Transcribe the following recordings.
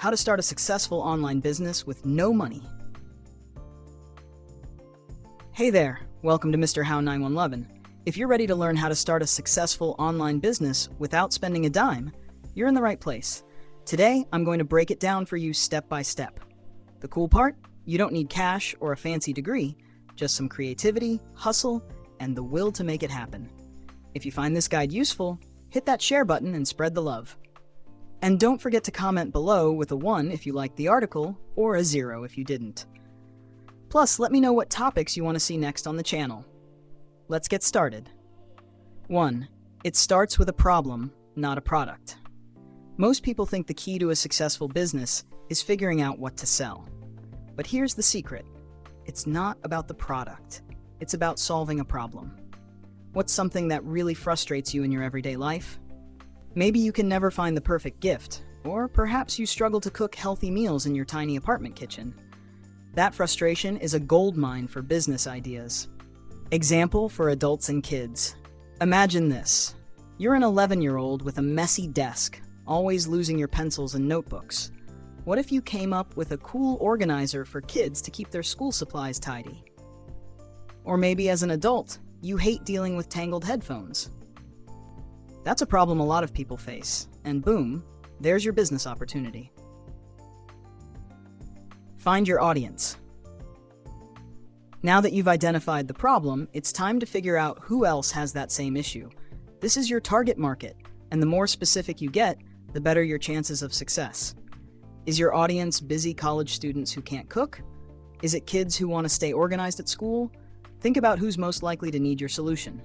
How to start a successful online business with no money. Hey there, welcome to Mr. How 9111. If you're ready to learn how to start a successful online business without spending a dime, you're in the right place. Today, I'm going to break it down for you step by step. The cool part? You don't need cash or a fancy degree, just some creativity, hustle, and the will to make it happen. If you find this guide useful, hit that share button and spread the love. And don't forget to comment below with a 1 if you liked the article, or a 0 if you didn't. Plus, let me know what topics you want to see next on the channel. Let's get started. 1. It starts with a problem, not a product. Most people think the key to a successful business is figuring out what to sell. But here's the secret. It's not about the product. It's about solving a problem. What's something that really frustrates you in your everyday life? Maybe you can never find the perfect gift, or perhaps you struggle to cook healthy meals in your tiny apartment kitchen. That frustration is a goldmine for business ideas. Example for adults and kids. Imagine this. You're an 11-year-old with a messy desk, always losing your pencils and notebooks. What if you came up with a cool organizer for kids to keep their school supplies tidy? Or maybe as an adult, you hate dealing with tangled headphones. That's a problem a lot of people face, and boom, there's your business opportunity. Find your audience. Now that you've identified the problem, it's time to figure out who else has that same issue. This is your target market, and the more specific you get, the better your chances of success. Is your audience busy college students who can't cook? Is it kids who want to stay organized at school? Think about who's most likely to need your solution.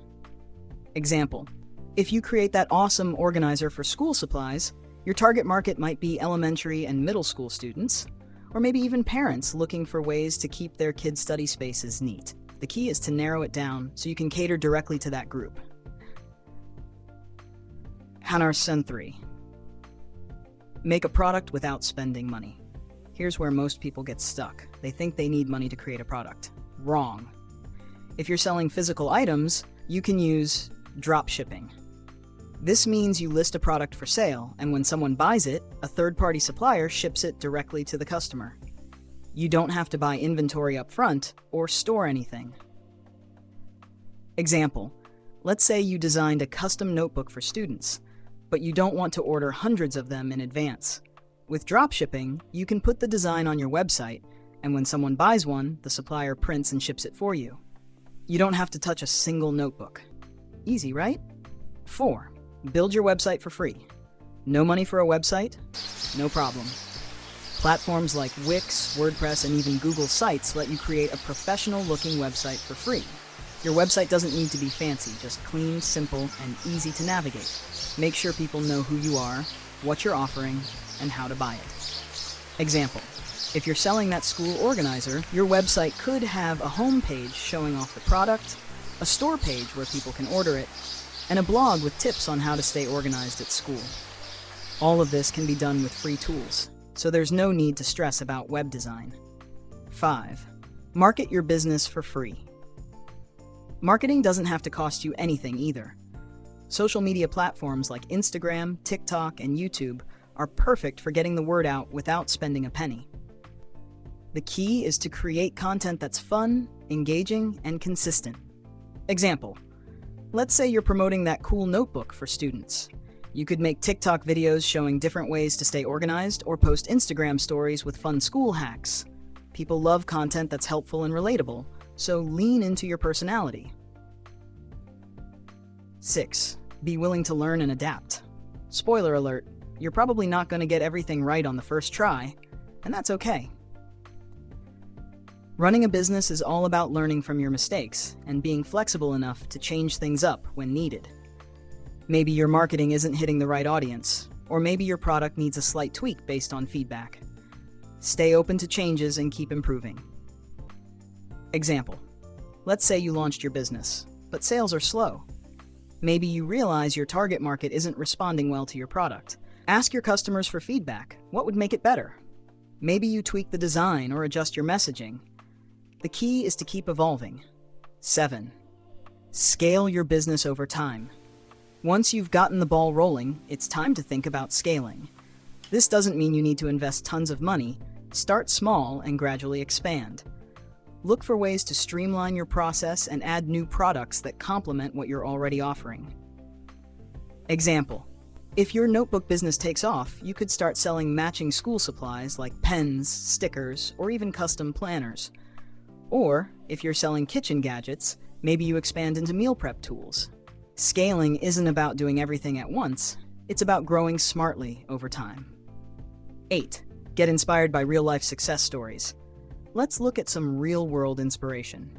Example. If you create that awesome organizer for school supplies, your target market might be elementary and middle school students, or maybe even parents looking for ways to keep their kids' study spaces neat. The key is to narrow it down so you can cater directly to that group. Hanar Sen 3. Make a product without spending money. Here's where most people get stuck. They think they need money to create a product. Wrong. If you're selling physical items, you can use drop shipping. This means you list a product for sale, and when someone buys it, a third-party supplier ships it directly to the customer. You don't have to buy inventory up front or store anything. Example. Let's say you designed a custom notebook for students, but you don't want to order hundreds of them in advance. With dropshipping, you can put the design on your website, and when someone buys one, the supplier prints and ships it for you. You don't have to touch a single notebook. Easy, right? 4. Build your website for free. No money for a website? No problem. Platforms like Wix, WordPress, and even Google Sites let you create a professional-looking website for free. Your website doesn't need to be fancy, just clean, simple, and easy to navigate. Make sure people know who you are, what you're offering, and how to buy it. Example. If you're selling that school organizer, your website could have a home page showing off the product, a store page where people can order it, and a blog with tips on how to stay organized at school. All of this can be done with free tools, so there's no need to stress about web design. 5. Market your business for free. Marketing doesn't have to cost you anything either. Social media platforms like Instagram, TikTok, and YouTube are perfect for getting the word out without spending a penny. The key is to create content that's fun, engaging, and consistent. Example. Let's say you're promoting that cool notebook for students. You could make TikTok videos showing different ways to stay organized or post Instagram stories with fun school hacks. People love content that's helpful and relatable, so lean into your personality. 6. Be willing to learn and adapt. Spoiler alert, you're probably not going to get everything right on the first try, and that's okay. Running a business is all about learning from your mistakes and being flexible enough to change things up when needed. Maybe your marketing isn't hitting the right audience, or maybe your product needs a slight tweak based on feedback. Stay open to changes and keep improving. Example. Let's say you launched your business, but sales are slow. Maybe you realize your target market isn't responding well to your product. Ask your customers for feedback. What would make it better? Maybe you tweak the design or adjust your messaging. The key is to keep evolving. 7. Scale your business over time. Once you've gotten the ball rolling, it's time to think about scaling. This doesn't mean you need to invest tons of money. Start small and gradually expand. Look for ways to streamline your process and add new products that complement what you're already offering. Example: if your notebook business takes off, you could start selling matching school supplies like pens, stickers, or even custom planners. Or, if you're selling kitchen gadgets, maybe you expand into meal prep tools. Scaling isn't about doing everything at once, it's about growing smartly over time. 8. Get inspired by real-life success stories. Let's look at some real-world inspiration.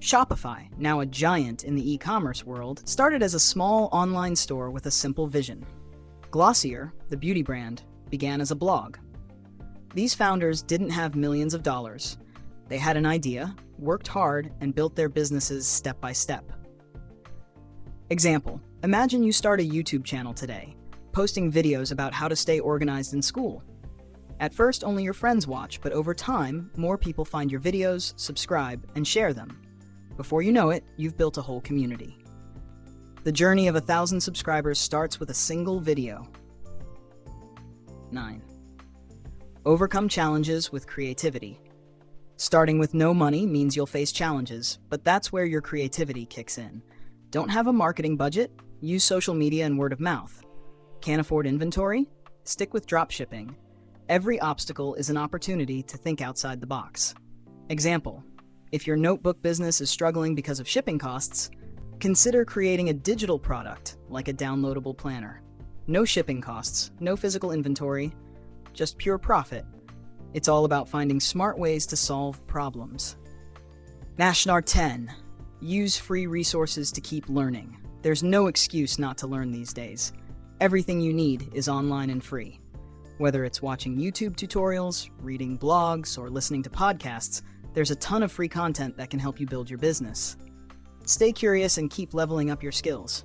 Shopify, now a giant in the e-commerce world, started as a small online store with a simple vision. Glossier, the beauty brand, began as a blog. These founders didn't have millions of dollars. They had an idea, worked hard, and built their businesses step by step. Example: imagine you start a YouTube channel today, posting videos about how to stay organized in school. At first, only your friends watch, but over time, more people find your videos, subscribe, and share them. Before you know it, you've built a whole community. The journey of 1,000 subscribers starts with a single video. 9. Overcome challenges with creativity. Starting with no money means you'll face challenges, but that's where your creativity kicks in. Don't have a marketing budget? Use social media and word of mouth. Can't afford inventory? Stick with dropshipping. Every obstacle is an opportunity to think outside the box. Example: if your notebook business is struggling because of shipping costs, consider creating a digital product like a downloadable planner. No shipping costs, no physical inventory, just pure profit. It's all about finding smart ways to solve problems. Nashnar 10. Use free resources to keep learning. There's no excuse not to learn these days. Everything you need is online and free. Whether it's watching YouTube tutorials, reading blogs, or listening to podcasts, there's a ton of free content that can help you build your business. Stay curious and keep leveling up your skills.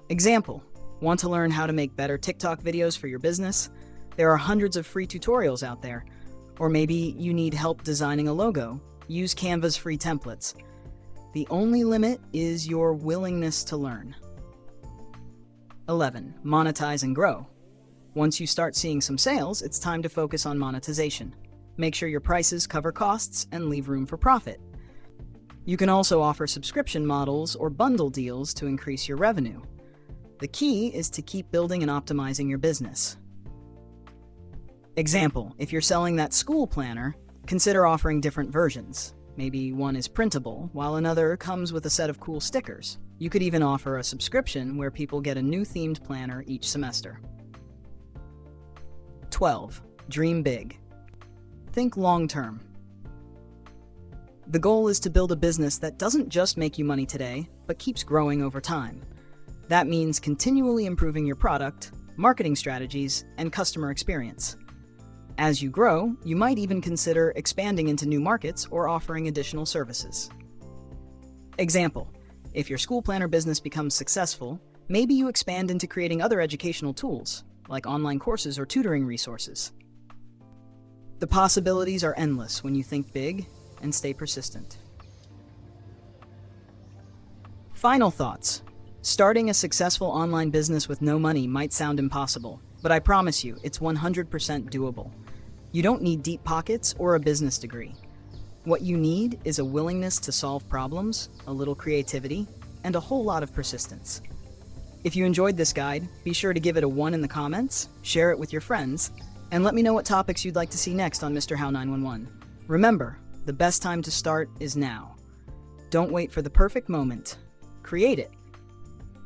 Example: want to learn how to make better TikTok videos for your business? There are hundreds of free tutorials out there. Or maybe you need help designing a logo? Use Canva's free templates. The only limit is your willingness to learn. 11. Monetize and grow. Once you start seeing some sales, it's time to focus on monetization. Make sure your prices cover costs and leave room for profit. You can also offer subscription models or bundle deals to increase your revenue. The key is to keep building and optimizing your business. Example: if you're selling that school planner, consider offering different versions. Maybe one is printable, while another comes with a set of cool stickers. You could even offer a subscription where people get a new themed planner each semester. 12. Dream big. Think long-term. The goal is to build a business that doesn't just make you money today, but keeps growing over time. That means continually improving your product, marketing strategies, and customer experience. As you grow, you might even consider expanding into new markets or offering additional services. Example: if your school planner business becomes successful, maybe you expand into creating other educational tools, like online courses or tutoring resources. The possibilities are endless when you think big and stay persistent. Final thoughts. Starting a successful online business with no money might sound impossible, but I promise you, it's 100% doable. You don't need deep pockets or a business degree. What you need is a willingness to solve problems, a little creativity, and a whole lot of persistence. If you enjoyed this guide, be sure to give it a 1 in the comments, share it with your friends, and let me know what topics you'd like to see next on Mr. How 911. Remember, the best time to start is now. Don't wait for the perfect moment. Create it.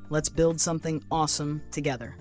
Let's build something awesome together.